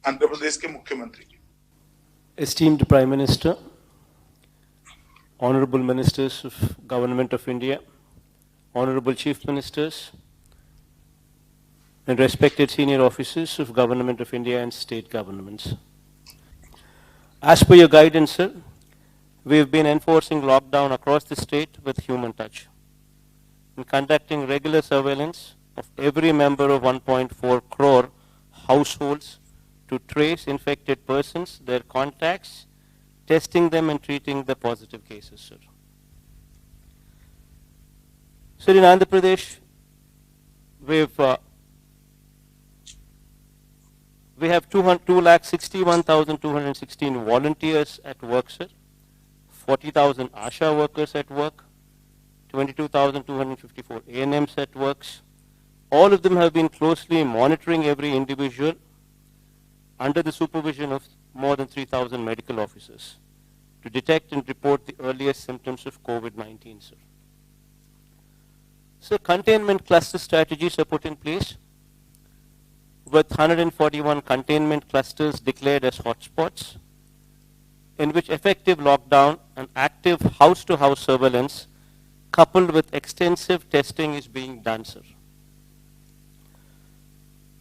आंध्र प्रदेश के मुख्यमंत्री जी। Esteemed Prime Minister, Honorable Ministers of Government of India, Honorable Chief Ministers, and respected senior officers of Government of India and state governments. As per your guidance, sir, we have been enforcing lockdown across the state with human touch and conducting regular surveillance of every member of 1.4 crore households to trace infected persons, their contacts, testing them and treating the positive cases, sir. Sir, in Andhra Pradesh, we have 2,61,216 volunteers at work, sir, 40,000 ASHA workers at work, 22,254 ANMs at works. All of them have been closely monitoring every individual under the supervision of more than 3,000 medical officers to detect and report the earliest symptoms of COVID-19, sir. So containment cluster strategies are put in place with 141 containment clusters declared as hotspots, in which effective lockdown and active house-to-house surveillance coupled with extensive testing is being done, sir.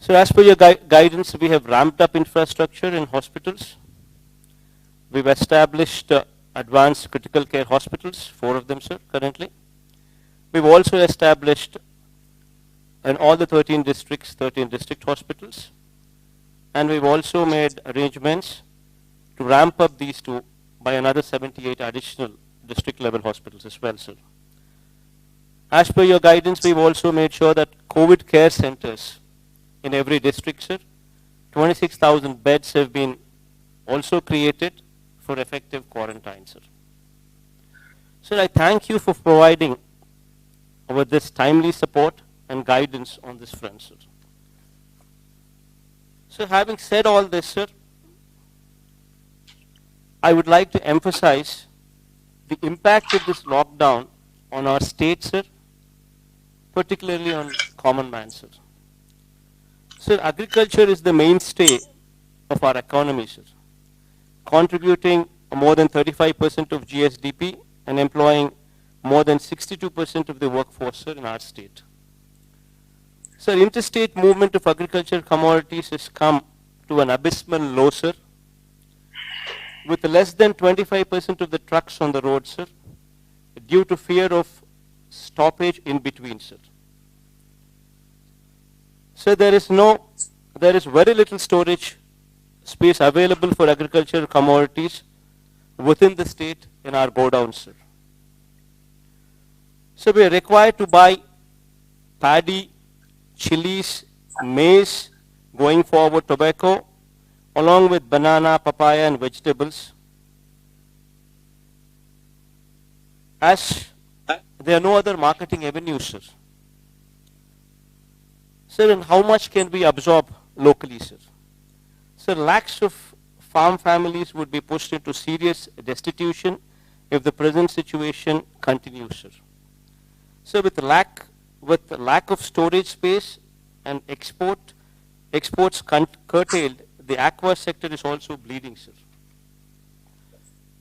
So as per your guidance, we have ramped up infrastructure in hospitals. We've established advanced critical care hospitals, 4 of them, sir, currently. We've also established in all the 13 districts, 13 district hospitals. And we've also made arrangements to ramp up these 2 by another 78 additional district level hospitals as well, sir. As per your guidance, we've also made sure that COVID care centers in every district, sir, 26,000 beds have been also created for effective quarantine, sir. Sir, I thank you for providing with this timely support and guidance on this front, sir. So having said all this, sir, I would like to emphasize the impact of this lockdown on our state, sir, particularly on common man, sir. Sir, agriculture is the mainstay of our economy, sir, contributing more than 35% of GSDP and employing more than 62% of the workforce, sir, in our state. Sir, interstate movement of agricultural commodities has come to an abysmal low, sir, with less than 25% of the trucks on the road, sir, due to fear of stoppage in between, sir. So there is very little storage space available for agricultural commodities within the state in our godowns, sir. So we are required to buy paddy, chilies, maize, going forward tobacco, along with banana, papaya and vegetables. As there are no other marketing avenues, sir. Sir, and how much can we absorb locally, sir? Sir, lakhs of farm families would be pushed into serious destitution if the present situation continues, sir. So with lack of storage space and exports curtailed, the aqua sector is also bleeding, sir.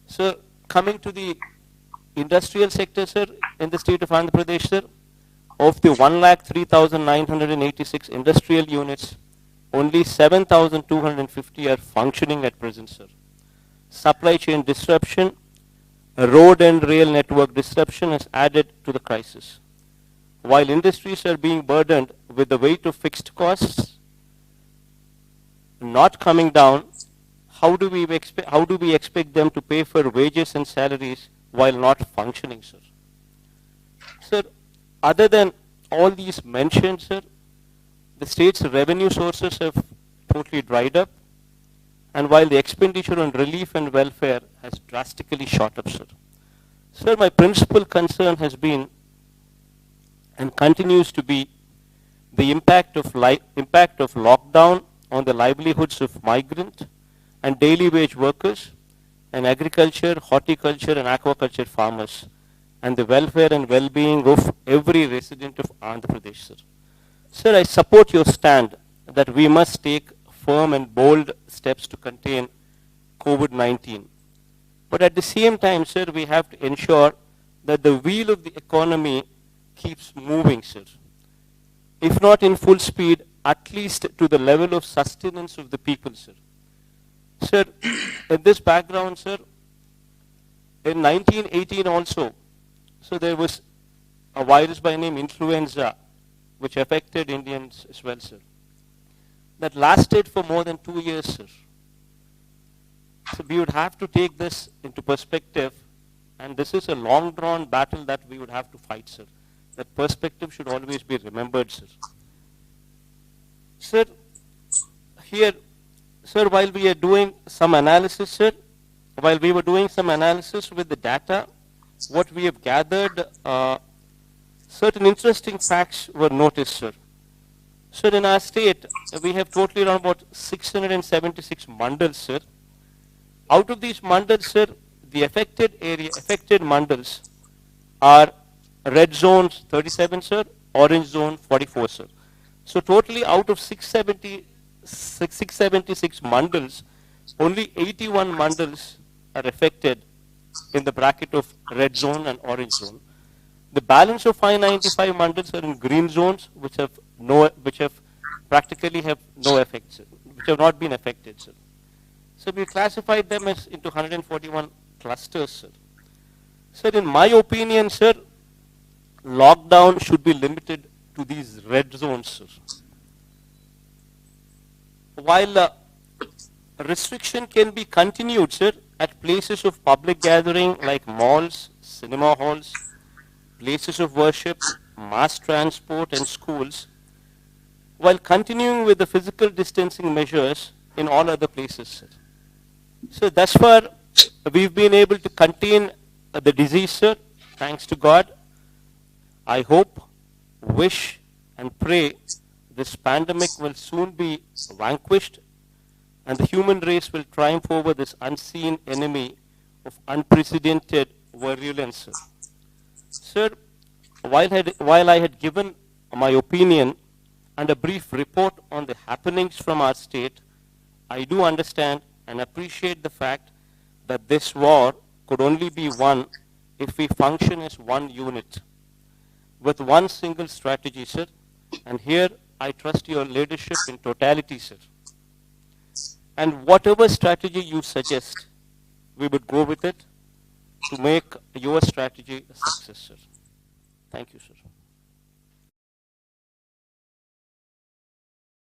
So coming to the industrial sector, sir, in the state of Andhra Pradesh, sir, of the 1,03,986 industrial units, only 7,250 are functioning at present, sir. Supply chain disruption, road and rail network disruption has added to the crisis. While industries are being burdened with the weight of fixed costs not coming down, how do we expect them to pay for wages and salaries while not functioning, sir? Sir, other than all these mentioned, sir, the state's revenue sources have totally dried up, and while the expenditure on relief and welfare has drastically shot up, sir. Sir, my principal concern has been and continues to be the impact of lockdown on the livelihoods of migrant and daily wage workers and agriculture, horticulture and aquaculture farmers, and the welfare and well-being of every resident of Andhra Pradesh, sir. Sir, I support your stand that we must take firm and bold steps to contain COVID-19. But at the same time, sir, we have to ensure that the wheel of the economy keeps moving, sir. If not in full speed, at least to the level of sustenance of the people, sir. Sir, in this background, sir, in 1918 also, so there was a virus by name influenza, which affected Indians as well, sir. That lasted for more than 2 years, sir. So we would have to take this into perspective, and this is a long-drawn battle that we would have to fight, sir. That perspective should always be remembered, sir. Sir, here, sir, while we are doing some analysis, sir, while we were doing some analysis with the data, what we have gathered, certain interesting facts were noticed, sir. Sir, in our state, we have totally around about 676 mandals, sir. Out of these mandals, sir, the affected mandals are red zones 37, sir, orange zone 44, sir. So totally out of 676 mandals, only 81 mandals are affected in the bracket of red zone and orange zone. The balance of 595 mandals are in green zones, which practically have no effect, sir, which have not been affected, sir. So we classified them as into 141 clusters, sir. Sir, in my opinion, sir, lockdown should be limited to these red zones, sir. While restriction can be continued, sir, at places of public gathering like malls, cinema halls, places of worship, mass transport and schools, while continuing with the physical distancing measures in all other places, sir. So thus far, we've been able to contain the disease, sir, thanks to God. I hope, wish and pray this pandemic will soon be vanquished and the human race will triumph over this unseen enemy of unprecedented virulence, sir. Sir, while I had given my opinion and a brief report on the happenings from our state, I do understand and appreciate the fact that this war could only be won if we function as one unit, with one single strategy, sir. And here I trust your leadership in totality, sir. And whatever strategy you suggest, we would go with it to make your strategy a success, sir. Thank you, sir.